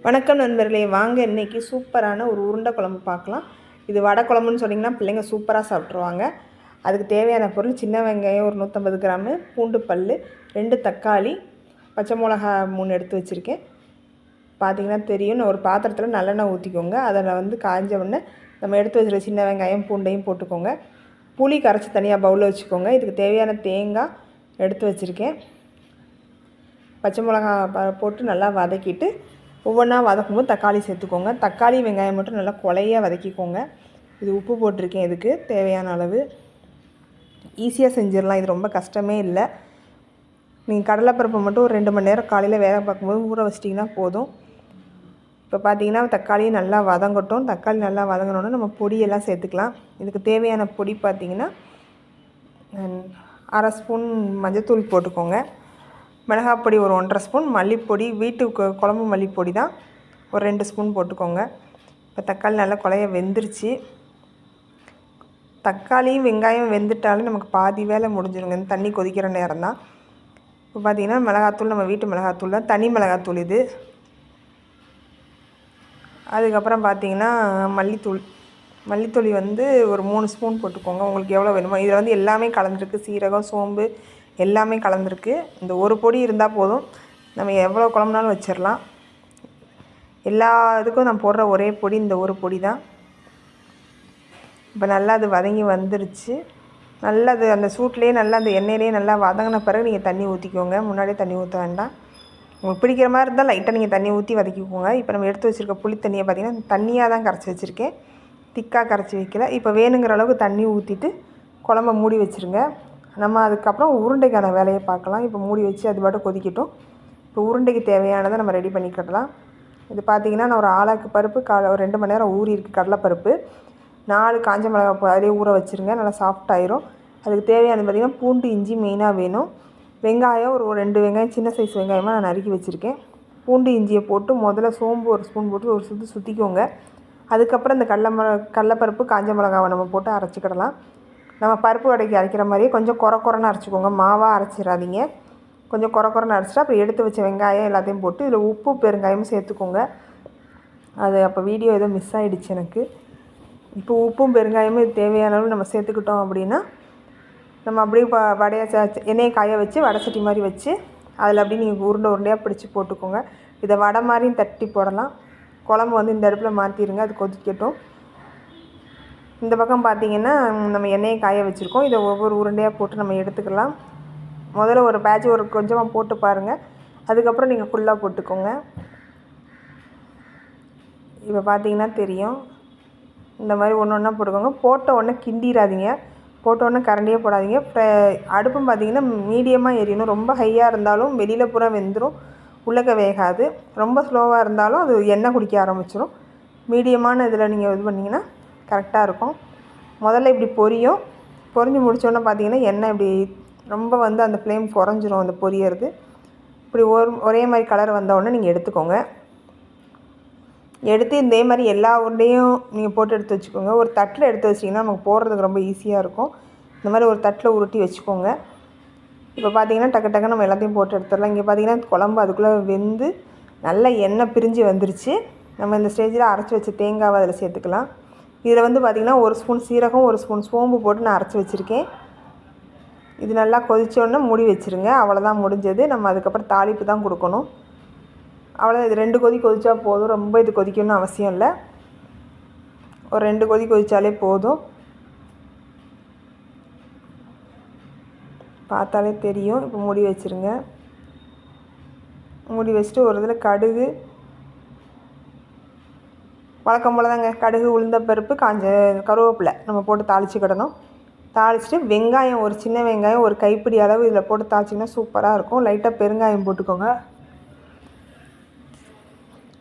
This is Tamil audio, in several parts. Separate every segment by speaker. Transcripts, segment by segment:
Speaker 1: வணக்கம் நண்பர்களே, வாங்க இன்றைக்கி சூப்பரான ஒரு உருண்டை குழம்பு பார்க்கலாம். இது வடை குழம்புன்னு சொன்னிங்கன்னா பிள்ளைங்க சூப்பராக சாப்பிட்ருவாங்க. அதுக்கு தேவையான பொருள் சின்ன வெங்காயம் ஒரு 150 கிராமு, பூண்டு பல் 2 தக்காளி, பச்சை மிளகா 3 எடுத்து வச்சுருக்கேன். பார்த்திங்கன்னா தெரியும். ஒரு பாத்திரத்தில் நல்லெண்ணெய் ஊற்றிக்கோங்க. அதில் காய்ஞ்ச உடனே நம்ம எடுத்து வச்சுருக்க சின்ன வெங்காயம் பூண்டையும் போட்டுக்கோங்க. புளி கரைச்சி தனியாக பவுலில் வச்சுக்கோங்க. இதுக்கு தேவையான தேங்காய் எடுத்து வச்சுருக்கேன். பச்சை மிளகா போட்டு நல்லா வதக்கிட்டு ஒவ்வொன்றா வதக்கும்போது தக்காளி சேர்த்துக்கோங்க. தக்காளி வெங்காயம் மட்டும் நல்லா கொலையாக வதக்கிக்கோங்க. இது உப்பு போட்டிருக்கேன். இதுக்கு தேவையான அளவு. ஈஸியாக செஞ்சிடலாம். இது ரொம்ப கஷ்டமே இல்லை. நீங்கள் கடலைப்பருப்பை மட்டும் ஒரு 2 மணி நேரம் காலையில் வேக பார்க்கும்போது ஊற வச்சிட்டிங்கன்னா போதும். இப்போ பார்த்தீங்கன்னா தக்காளி நல்லா வதங்கட்டும். தக்காளி நல்லா வதங்கினோன்னா நம்ம பொடியெல்லாம் சேர்த்துக்கலாம். இதுக்கு தேவையான பொடி பார்த்திங்கன்னா 1/2 ஸ்பூன் மஞ்சத்தூள் போட்டுக்கோங்க. மிளகாப்பொடி ஒரு 1/2 ஸ்பூன், மல்லிப்பொடி வீட்டுக்கு குழம்பு மல்லிப்பொடி தான் ஒரு 2 ஸ்பூன் போட்டுக்கோங்க. இப்போ தக்காளி நல்லா குழைய வெந்துருச்சு. தக்காளியும் வெங்காயம் வெந்துட்டாலும் நமக்கு பாதி வேலை முடிஞ்சிருங்க. இந்த தண்ணி கொதிக்கிற நேரம் தான். இப்போ பார்த்திங்கன்னா மிளகாத்தூள் நம்ம வீட்டு மிளகாத்தூள் தான், தனி மிளகாத்தூள் இது. அதுக்கப்புறம் பார்த்திங்கன்னா மல்லித்தூள் ஒரு 3 ஸ்பூன் போட்டுக்கோங்க. உங்களுக்கு எவ்வளோ வேணுமோ. இதில் எல்லாமே கலந்துருக்கு. சீரகம், சோம்பு எல்லாமே கலந்துருக்கு. இந்த ஒரு பொடி இருந்தால் போதும். நம்ம எவ்வளோ குழம்புனாலும் வச்சிடலாம். எல்லா இதுக்கும் நான் போடுற ஒரே பொடி இந்த ஒரு பொடி தான். இப்போ நல்லா அது வதங்கி வந்துருச்சு. நல்லா அது அந்த சூட்லேயே நல்லா அந்த எண்ணெயிலே நல்லா வதங்கின பிறகு நீங்கள் தண்ணி ஊற்றிக்கோங்க. முன்னாடியே தண்ணி ஊற்ற வேண்டாம். உங்களுக்கு பிடிக்கிற மாதிரி இருந்தால் லைட்டாக நீங்கள் தண்ணி ஊற்றி வதக்கிக்கோங்க. இப்போ நம்ம எடுத்து வச்சுருக்க புளி தண்ணியை பார்த்திங்கன்னா தண்ணியாக தான் கரைச்சி வச்சுருக்கேன். திக்காக கரைச்சி வைக்கல. இப்போ வேணுங்கிற அளவுக்கு தண்ணி ஊற்றிட்டு குழம்ப மூடி வச்சுருங்க. நம்ம அதுக்கப்புறம் உருண்டைக்கான வேலையை பார்க்கலாம். இப்போ மூடி வச்சு அது பாட்டு கொதிக்கட்டும். இப்போ உருண்டைக்கு தேவையானதை நம்ம ரெடி பண்ணிக்கிடலாம். இது பார்த்திங்கன்னா நான் ஒரு ஆளாக்கு பருப்பு ஒரு 2 மணி நேரம் ஊறி இருக்குது. கடலைப்பருப்பு 4 காஞ்ச மிளகாய் அதிலே ஊற வச்சுருங்க. நல்லா சாஃப்டாயிரும். அதுக்கு தேவையானது பார்த்திங்கன்னா பூண்டு இஞ்சி மெயினாக வேணும். வெங்காயம் ஒரு 2 வெங்காயம் சின்ன சைஸ் வெங்காயமாக நான் நறுக்கி வச்சுருக்கேன். பூண்டு இஞ்சியை போட்டு முதல்ல சோம்பு ஒரு ஸ்பூன் போட்டு ஒரு சுற்றிக்கோங்க. அதுக்கப்புறம் இந்த கடலைப்பருப்பு காஞ்ச மிளகாவை நம்ம போட்டு அரைச்சிக்கிடலாம். நம்ம பருப்பு வடைக்கு அரைக்கிற மாதிரியே கொஞ்சம் குறைன்னு அரைச்சிக்கோங்க. மாவாக அரைச்சிடாதீங்க. கொஞ்சம் குறைன்னு அரைச்சிட்டு அப்புறம் எடுத்து வச்ச வெங்காயம் எல்லாத்தையும் போட்டு இதில் உப்பு பெருங்காயமும் சேர்த்துக்கோங்க. அது அப்போ வீடியோ ஏதோ மிஸ் ஆகிடுச்சு எனக்கு. இப்போ உப்பும் பெருங்காயமும் இது தேவையான அளவு நம்ம சேர்த்துக்கிட்டோம் அப்படின்னா நம்ம அப்படியே வடையை எண்ணெயை காய வச்சு வடை சட்டி மாதிரி வச்சு அதில் அப்படியே நீங்கள் உருண்டையாக பிடிச்சி போட்டுக்கோங்க. இதை வடை மாதிரியும் தட்டி போடலாம். குழம்பு இந்த அடுப்பில் மாற்றிடுங்க. அது கொதிக்கட்டும். இந்த பக்கம் பார்த்திங்கன்னா நம்ம எண்ணெயை காய வச்சுருக்கோம். இதை ஒவ்வொரு உருண்டையாக போட்டு நம்ம எடுத்துக்கலாம். முதல்ல ஒரு பேட்ச் ஒரு கொஞ்சமாக போட்டு பாருங்கள். அதுக்கப்புறம் நீங்கள் ஃபுல்லாக போட்டுக்கோங்க. இப்போ பார்த்திங்கன்னா தெரியும். இந்த மாதிரி ஒன்றா போட்டுக்கோங்க. போட்ட உடனே கிண்டிடாதீங்க. போட்ட உடனே கரண்டியே போடாதீங்க. அடுப்பும் பார்த்திங்கன்னா மீடியமாக எரியணும். ரொம்ப ஹையாக இருந்தாலும் வெளியில் பூரா வெந்துடும், உள்ளக்க வேகாது. ரொம்ப ஸ்லோவாக இருந்தாலும் அது எண்ணெய் குடிக்க ஆரம்பிச்சிடும். மீடியமான இதில் நீங்கள் இது பண்ணிங்கன்னா கரெக்டாக இருக்கும். முதல்ல இப்படி பொரிஞ்சு முடித்தோன்னே பார்த்திங்கன்னா எண்ணெய் இப்படி ரொம்ப அந்த ஃப்ளேம் குறைஞ்சிரும். அந்த பொரியறது இப்படி ஒரே மாதிரி கலர் வந்தவுடனே நீங்கள் எடுத்துக்கோங்க. எடுத்து இதே மாதிரி எல்லா உருண்டையும் நீங்கள் போட்டு எடுத்து வச்சுக்கோங்க. ஒரு தட்டில் எடுத்து வச்சிங்கன்னா நமக்கு போடுறதுக்கு ரொம்ப ஈஸியாக இருக்கும். இந்த மாதிரி ஒரு தட்டில் உருட்டி வச்சுக்கோங்க. இப்போ பார்த்திங்கன்னா டக்கு நம்ம எல்லாத்தையும் போட்டு எடுத்துடலாம். இங்கே பார்த்திங்கன்னா குழம்பு அதுக்குள்ளே வெந்து நல்லா எண்ணெய் பிரிஞ்சு வந்துருச்சு. நம்ம இந்த ஸ்டேஜில் அரைச்சி வச்ச தேங்காவை அதில் சேர்த்துக்கலாம். இதில் பார்த்திங்கன்னா 1 ஸ்பூன் சீரகம் 1 ஸ்பூன் சோம்பு போட்டு நான் அரைச்சி வச்சுருக்கேன். இது நல்லா கொதித்தோடனே மூடி வச்சுருங்க. அவ்வளோதான் முடிஞ்சது. நம்ம அதுக்கப்புறம் தாளிப்பு தான் கொடுக்கணும். அவ்வளோதான். இது 2 கொதி கொதித்தா போதும். ரொம்ப இது கொதிக்கணும்னு அவசியம் இல்லை. ஒரு 2 கொதி கொதித்தாலே போதும். பார்த்தாலே தெரியும். இப்போ மூடி வச்சுருங்க. மூடி வச்சுட்டு ஒரு இதில் கடுகு வழக்கம் போல் தாங்க கடுகு உளுந்தப்பருப்பு கருவேப்பிலை நம்ம போட்டு தாளிச்சிக்கிடணும். தாளிச்சிட்டு வெங்காயம் ஒரு சின்ன வெங்காயம் ஒரு கைப்பிடி அளவு இதில் போட்டு தாளிச்சிங்கன்னா சூப்பராக இருக்கும். லைட்டாக பெருங்காயம் போட்டுக்கோங்க.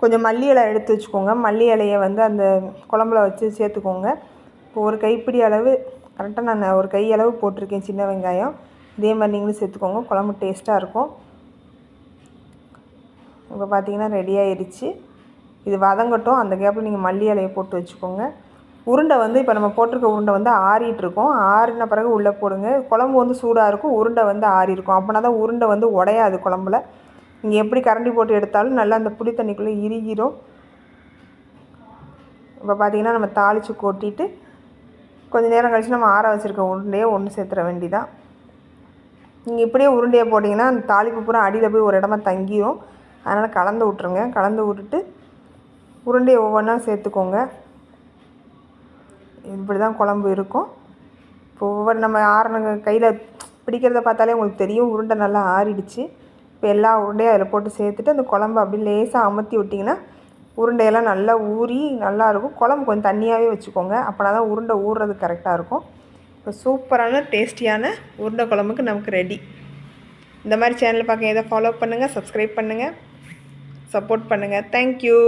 Speaker 1: கொஞ்சம் மல்லி இலை எடுத்து வச்சுக்கோங்க. மல்லி இலையை அந்த குழம்புல வச்சு சேர்த்துக்கோங்க. இப்போ ஒரு கைப்பிடி அளவு கரெக்டாக நான் ஒரு கை அளவு போட்டிருக்கேன் சின்ன வெங்காயம். இதே மாதிரி நீங்களும் சேர்த்துக்கோங்க. குழம்பு டேஸ்ட்டாக இருக்கும். இப்போ பார்த்திங்கன்னா ரெடி ஆயிடுச்சு. இது வதங்கட்டும். அந்த கேப்பில் நீங்கள் மல்லி இலையை போட்டு வச்சுக்கோங்க. உருண்டை இப்போ நம்ம போட்டிருக்க உருண்டை ஆறிட்டுருக்கோம். ஆறின பிறகு உள்ளே போடுங்க. குழம்பு சூடாக இருக்கும். உருண்டை ஆறி இருக்கும். அப்படின்னா தான் உருண்டை உடையாது குழம்புல. நீங்கள் எப்படி கரண்டி போட்டு எடுத்தாலும் நல்லா அந்த புளி தண்ணிக்குள்ளே இறுகிரும். இப்போ பார்த்திங்கன்னா நம்ம தாளித்து கொட்டிட்டு கொஞ்சம் நேரம் கழித்து நம்ம ஆற வச்சுருக்க உருண்டையை ஒன்று சேர்த்துற வேண்டிதான். நீங்கள் இப்படியே உருண்டையை போட்டிங்கன்னா அந்த தாளிப்பு பூரா அடியில் போய் ஒரு இடமா தங்கிடும். அதனால் கலந்து விட்ருங்க. கலந்து விட்டுட்டு உருண்டையை ஒவ்வொன்றா சேர்த்துக்கோங்க. இப்படி தான் குழம்பு இருக்கும். இப்போ ஒவ்வொரு நம்ம ஆறின கையில் பிடிக்கிறத பார்த்தாலே உங்களுக்கு தெரியும் உருண்டை நல்லா ஆறிடுச்சு. இப்போ எல்லா உருண்டையும் அதில் போட்டு சேர்த்துட்டு அந்த குழம்பு அப்படி லேசாக அமுத்தி விட்டிங்கன்னா உருண்டையெல்லாம் நல்லா ஊறி நல்லாயிருக்கும். குழம்பு கொஞ்சம் தண்ணியாகவே வச்சுக்கோங்க. அப்போனா தான் உருண்டை ஊறுறது கரெக்டாக இருக்கும். இப்போ சூப்பரான டேஸ்டியான உருண்டை குழம்புக்கு நமக்கு ரெடி. இந்த மாதிரி சேனல் பார்க்க எதை ஃபாலோ பண்ணுங்கள், சப்ஸ்கிரைப் பண்ணுங்கள், சப்போர்ட் பண்ணுங்கள். தேங்க்யூ.